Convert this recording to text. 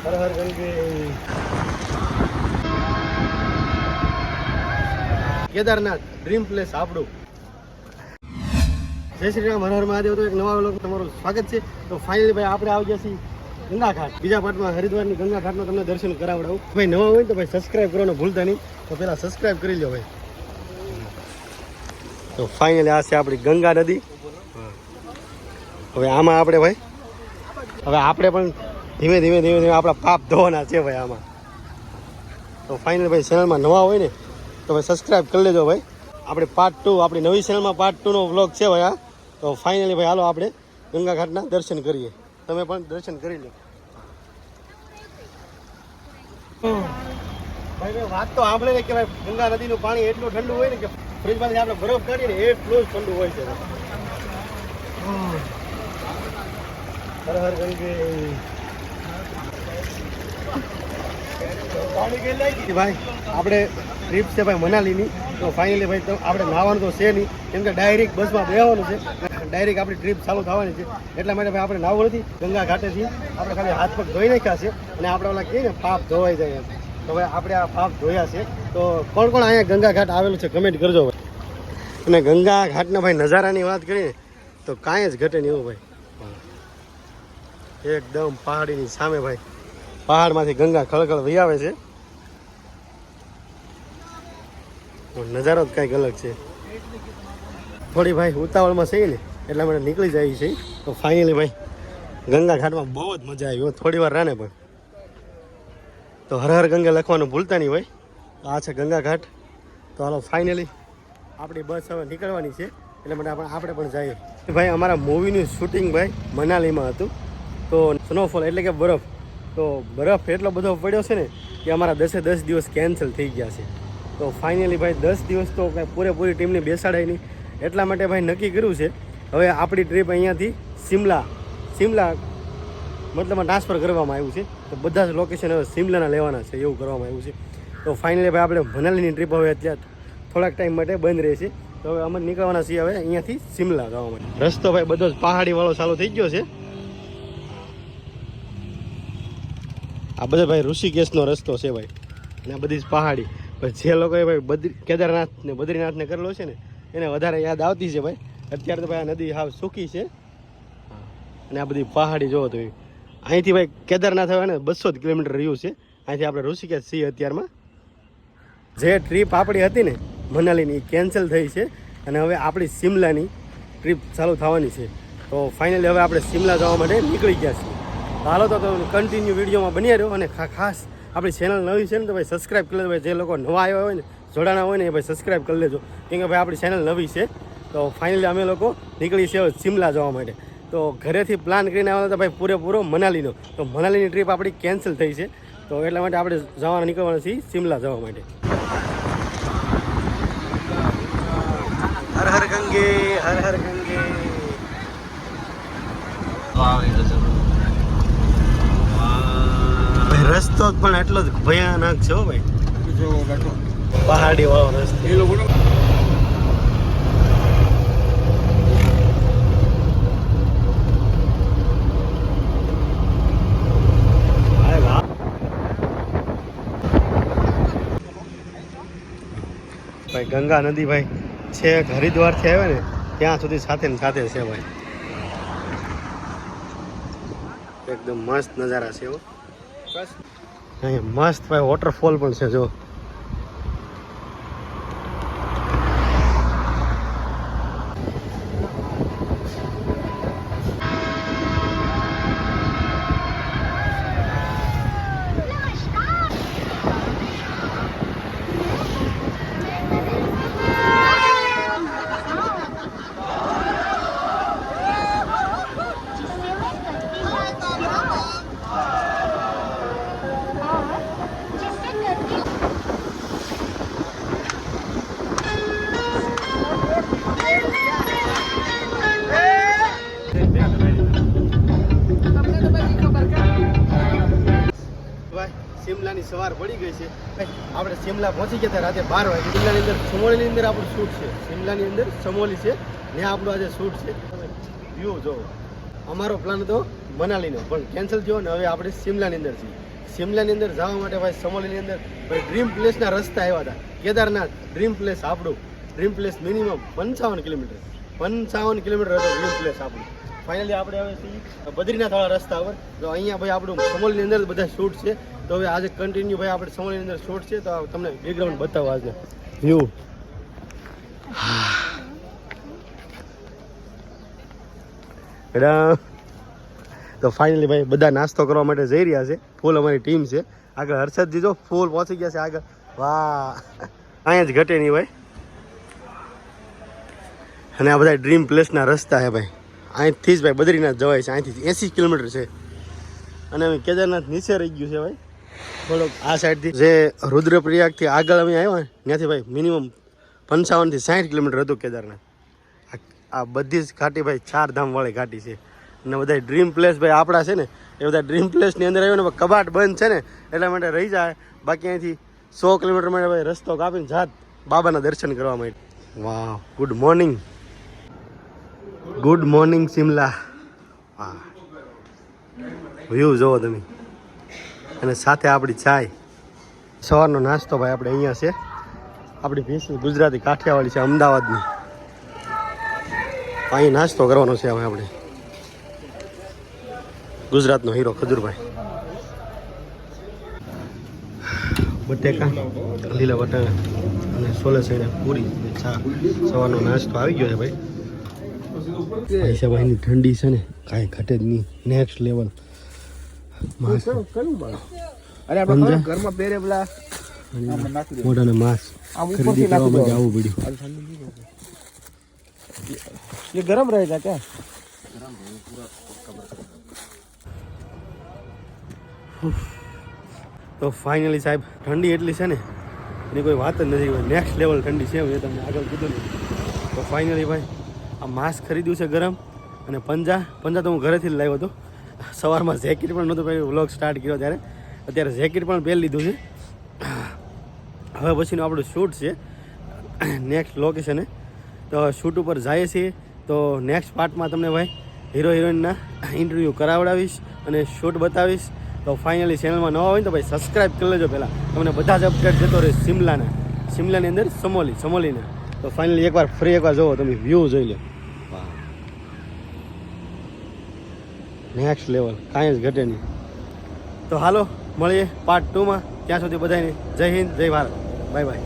હર હર ગંગે. Kedarnath dream place આપણું. જય શ્રી રામ, હર હર મહાદેવ. તો એક નવા વ્લોગ તમારું સ્વાગત છે. તો ફાઇનલી ભાઈ આપણે આવી ગયા છીએ ગંગા ઘાટ. બીજા પાર્ટમાં હરિદ્વારની ગંગા ઘાટનો તમને દર્શન કરાવડાવું. ભાઈ નવા હોય તો ભાઈ સબસ્ક્રાઇબ કરવાનું ભૂલતા નહીં. તો પહેલા સબસ્ક્રાઇબ કરી લો ભાઈ. તો ફાઇનલી આ છે આપણી ગંગા નદી. હવે આમાં આપણે ભાઈ પણ ધીમે ધીમે આપણા પાપ ધોવાના છે ભાઈ આમાં. તો ફાઇનલી ભાઈ ચેનલમાં નવા હોય ને તો ભાઈ સબસ્ક્રાઇબ કરી લેજો ભાઈ. આપણે પાર્ટ 2 આપણી નવી ચેનલમાં પાર્ટ 2 નો વ્લોગ છે ભાઈ આ. તો ફાઇનલી ભાઈ હાલો આપણે ગંગા ઘાટના દર્શન કરીએ. તમે પણ દર્શન કરી લો. ભાઈ વાત તો સાંભળે ને કે ભાઈ ગંગા નદીનું પાણી એટલું ઠંડુ હોય ને કે ફ્રીજમાંથી આપણે બરફ કાઢીએ ને એટલું જ ઠંડુ હોય છે. હર હર ગંગે. ભાઈ આપણે ટ્રીપ છે ભાઈ મનાલીની. તો ફાઇનલી ભાઈ આપણે નાવાનું તો છે નહીં, કેમ કે ડાયરેક્ટ બસમાં બેસવાનું છે. ડાયરેક્ટ આપણી ટ્રીપ ચાલુ થવાની છે. એટલા માટે ભાઈ આપણે નાવું નથી. ગંગા ઘાટેથી આપણે ખાલી હાથ પગ ધોઈ નાખ્યા છે અને આપણે ઓલા કહીએ ને પાપ ધોવાઈ જાય. તો ભાઈ આપણે આ પાપ ધોયા છે. તો કોણ કોણ અહીંયા ગંગા ઘાટ આવેલું છે કમેન્ટ કરજો ભાઈ. અને ગંગા ઘાટના ભાઈ નજારાની વાત કરીએ તો કાંઈ જ ઘટે નહીં એવું ભાઈ. એકદમ પહાડીની સામે ભાઈ પહાડમાંથી ગંગા ખળખળ વહી આવે છે. નજારો જ કંઈક અલગ છે. થોડી ભાઈ ઉતાવળમાં છે ને એટલા માટે નીકળી જાય છે. તો ફાઇનલી ભાઈ ગંગા ઘાટમાં બહુ જ મજા આવી. થોડી વાર રાને પણ. તો હર હર ગંગા લખવાનું ભૂલતા નહીં ભાઈ. આ છે ગંગા ઘાટ. તો હાલો ફાઇનલી આપણી બસ હવે નીકળવાની છે. એટલે માટે આપણે પણ જઈએ ભાઈ. અમારા મૂવીનું શૂટિંગ ભાઈ મનાલીમાં હતું. તો સ્નોફોલ એટલે કે બરફ. તો બરફ એટલો બધો પડ્યો છે ને કે અમારા 10 દિવસ કેન્સલ થઈ ગયા છે. તો ફાઇનલી ભાઈ 10 દિવસ તો કાંઈ પૂરેપૂરી ટીમને બેસાડાય નહીં. એટલા માટે ભાઈ નક્કી કર્યું છે હવે આપણી ટ્રીપ અહીંયાથી સિમલા મતલબમાં ટ્રાન્સફર કરવામાં આવ્યું છે. તો બધા જ લોકેશન હવે સિમલાના લેવાના છે એવું કરવામાં આવ્યું છે. તો ફાઇનલી ભાઈ આપણે મનાલીની ટ્રીપ હવે અત્યારે થોડાક ટાઈમ માટે બંધ રહેશે. તો હવે અમે નીકળવાના છીએ હવે અહીંયાથી સિમલા જવા માટે. રસ્તો ભાઈ બધો જ પહાડીવાળો ચાલુ થઈ ગયો છે. આ બધા ભાઈ ઋષિકેશનો રસ્તો છે ભાઈ. અને આ બધી જ પહાડી. જે લોકોએ ભાઈ કેદારનાથ ને બદ્રીનાથને કરેલો છે ને એને વધારે યાદ આવતી છે ભાઈ. અત્યારે તો ભાઈ આ નદી હાવ સૂકી છે. અને આ બધી પહાડી જોવો તો અહીંથી ભાઈ કેદારનાથ હવે ને 200 કિલોમીટર રહ્યું છે. અહીંથી આપણે ઋષિકેશ છીએ અત્યારમાં. જે ટ્રીપ આપણી હતી ને મનાલીની કેન્સલ થઈ છે અને હવે આપણી સિમલાની ટ્રીપ ચાલુ થવાની છે. તો ફાઇનલી હવે આપણે સિમલા જવા માટે નીકળી ગયા છીએ. હાલો તો કન્ટિન્યુ વિડીયોમાં બન્યા રહ્યો. અને ખાસ આપણી ચેનલ નવી છે ને તો ભાઈ સબસ્ક્રાઈબ કરી લેજો ભાઈ. જે લોકો નવા આવ્યા હોય ને જોડાણા હોય ને એ ભાઈ સબસ્ક્રાઈબ કરી લેજો, કેમ કે ભાઈ આપણી ચેનલ નવી છે. તો ફાઇનલી અમે લોકો નીકળી છીએ સિમલા જવા માટે. તો ઘરેથી પ્લાન કરીને આવ્યા હતા ભાઈ પૂરેપૂરો મનાલીનો. તો મનાલીની ટ્રીપ આપણી કેન્સલ થઈ છે. તો એટલા માટે આપણે નીકળવાના છીએ સિમલા જવા માટે. હર હર ગંગે, હર હર ગંગે. રસ્તો પણ એટલો જ ભયાનક છે હો ભાઈ. પહાડી વાળો રસ્તો. ભાઈ ગંગા નદી ભાઈ છેક હરિદ્વારથી આવે ને ત્યાં સુધી સાથે ને સાથે છે ભાઈ. એકદમ મસ્ત નજારા છે એવો. અહીંયા મસ્ત ભાઈ વોટરફોલ પણ છે જો. સિમલાની સવાર પડી ગઈ છે. આપણે સિમલા પહોંચી ગયા રાતે 12 વાગે. સિમલાની અંદર સમોલીની અંદર આપણું શૂટ છે. સિમલાની અંદર સમોલી છે ત્યાં આપણું આજે શૂટ છે. વ્યૂ જો. અમારો પ્લાન હતો મનાલીનો પણ કેન્સલ થયો ને હવે આપણે શિમલાની અંદર છીએ. શિમલાની અંદર જવા માટે ભાઈ સમોલીની અંદર ભાઈ ડ્રીમ પ્લેસના રસ્તા આવ્યા હતા. કેદારનાથ ડ્રીમ પ્લેસ આપણું. Dream place minimum 55 kilometre. 55 kilometre હતો ડ્રીમ પ્લેસ આપણું. ફાઇનલી આપણે હવે છીએ બદ્રીનાથવાળા રસ્તા પર. તો અહીંયા ભાઈ આપણું સમોલીની અંદર બધા શૂટ છે. તો હવે આજે કન્ટિન્યુ ભાઈ આપણે સમોલીની અંદર શૂટ છે. તો તમને બેકગ્રાઉન્ડ બતાવો આજે વ્યૂ. તો ફાઇનલી ભાઈ બધા નાસ્તો કરવા માટે જઈ રહ્યા છે. ફૂલ અમારી ટીમ છે આગળ. હર્ષદજી જો ફૂલ પહોંચી ગયા છે આગળ. વાહ, અહીંયા જ ઘટે નહીં ભાઈ. અને આ બધા ડ્રીમ પ્લેસના રસ્તા છે ભાઈ. અહીંથી જ ભાઈ બદ્રીનાથ જવાય છે. અહીંથી 80 કિલોમીટર છે. અને અમે કેદારનાથ નીચે રહી ગયું છે ભાઈ થોડોક. આ સાઈડથી જે રુદ્રપ્રયાગથી આગળ અમે આવ્યા ત્યાંથી ભાઈ મિનિમમ 55 થી 60 કિલોમીટર હતું કેદારનાથ. આ બધી જ ઘાટી ભાઈ 4 ધામ વાળી ઘાટી છે. અને બધા ડ્રીમ પ્લેસ ભાઈ આપણા છે ને એ બધા ડ્રીમ પ્લેસની અંદર આવ્યો ને કબાટ બંધ છે ને એટલા માટે રહી જાય. બાકી અહીંથી 100 કિલોમીટર માટે ભાઈ રસ્તો કાપીને જાત બાબાના દર્શન કરવા માટે. વાહ, good morning. Good morning Shimla. વાહ, વ્યૂ જુઓ તમે. અને સાથે આપણી ચાય. સવારનો નાસ્તો ભાઈ આપણે અહીંયા છે. આપણી ભેંસની ગુજરાતી કાઠિયાવાડી છે અમદાવાદની. અહીં નાસ્તો કરવાનો છે હવે આપણે. ગુજરાતનો હીરો ખજૂરભાઈ. બટેકા, લીલા વટાણા અને સોલે સૈને પૂરી ચા. સવારનો નાસ્તો આવી ગયો છે ભાઈ. ભાઈની ઠંડી છે ને કાંઈ ઘટે જ નહીં. Next level. ઘરમાં પહેરે પેલા મોઢાને માસ ખરીદી કરવા માટે આવવું પડ્યું. ये गरम रहेगा क्या? તો ફાઇનલી સાહેબ ઠંડી એટલી છે ને એની કોઈ વાત જ નથી. નેક્સ્ટ લેવલ ઠંડી છે. મેં તમને આગળ કીધું ને. તો ફાઇનલી ભાઈ આ માસ્ક ખરીદ્યું છે ગરમ. અને પંજા તો હું ઘરેથી જ લાવ્યો હતો. સવારમાં જેકેટ પણ નહોતું પહેર્યું વ્લોગ સ્ટાર્ટ કર્યો ત્યારે. અત્યારે જેકેટ પણ પહેરી લીધું છે. હવે પછીનું આપણું શૂટ છે નેક્સ્ટ લોકેશને. તો શૂટ ઉપર જઈએ છીએ. તો નેક્સ્ટ પાર્ટમાં તમને ભાઈ હીરો હિરોઈનના ઇન્ટરવ્યૂ કરાવડાવીશ અને શૂટ બતાવીશ. તો ફાઇનલી ચેનલમાં નવા હોય ને તો ભાઈ સબસ્ક્રાઈબ કરી લેજો. પહેલાં તમને બધા જ અપડેટ જતો રહે શિમલાની અંદર સમોલીના. તો ફાઇનલી એકવાર જોવો તમે વ્યૂ જોઈ લો. નેક્સ્ટ લેવલ, કાંઈ જ ઘટે નહીં. તો હાલો મળીએ પાર્ટ 2માં. ત્યાં સુધી બધાને જય હિન્દ, જય ભારત, બાય બાય.